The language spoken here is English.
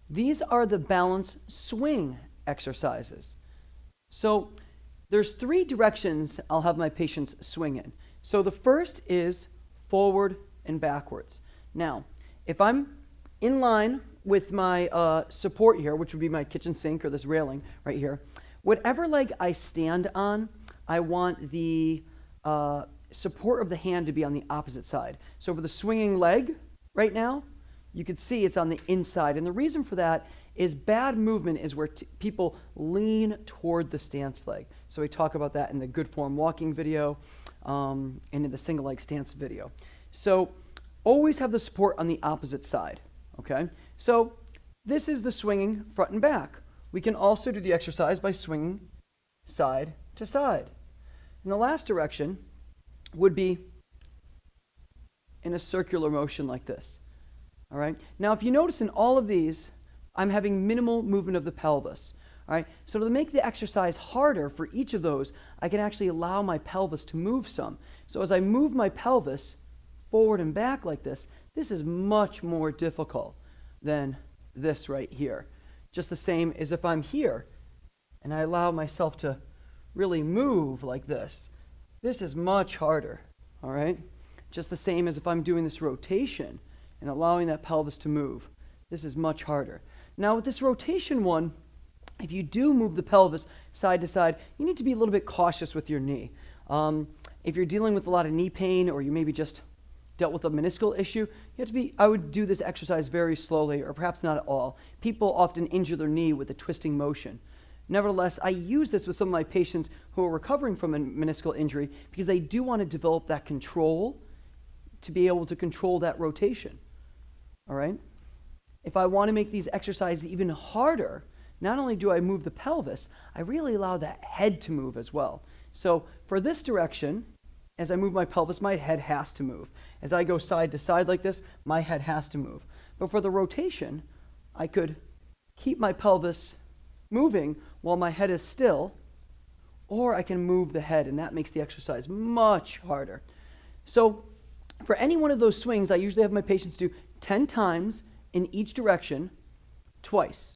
These are the balance swing exercises. So there's 3 directions I'll have my patients swing in. So the first is forward and backwards. Now, if I'm in line with my support here, which would be my kitchen sink or this railing right here, whatever leg I stand on, I want the support of the hand to be on the opposite side. So for the swinging leg right now, you can see it's on the inside. And the reason for that is bad movement is where people lean toward the stance leg. So we talk about that in the good form walking video and in the single leg stance video. So always have the support on the opposite side, okay? So this is the swinging front and back. We can also do the exercise by swinging side to side. And the last direction would be in a circular motion like this. All right. Now, if you notice in all of these, I'm having minimal movement of the pelvis. All right. So to make the exercise harder for each of those, I can actually allow my pelvis to move some. So as I move my pelvis forward and back like this is much more difficult than this right here. Just the same as if I'm here and I allow myself to really move like this. This is much harder. All right. Just the same as if I'm doing this rotation and allowing that pelvis to move. This is much harder. Now with this rotation one, if you do move the pelvis side to side, you need to be a little bit cautious with your knee. If you're dealing with a lot of knee pain or you maybe just dealt with a meniscal issue, I would do this exercise very slowly or perhaps not at all. People often injure their knee with a twisting motion. Nevertheless, I use this with some of my patients who are recovering from a meniscal injury because they do want to develop that control to be able to control that rotation. All right? If I want to make these exercises even harder, not only do I move the pelvis, I really allow that head to move as well. So for this direction, as I move my pelvis, my head has to move. As I go side to side like this, my head has to move. But for the rotation, I could keep my pelvis moving while my head is still, or I can move the head, and that makes the exercise much harder. So for any one of those swings, I usually have my patients do 10 times in each direction, twice.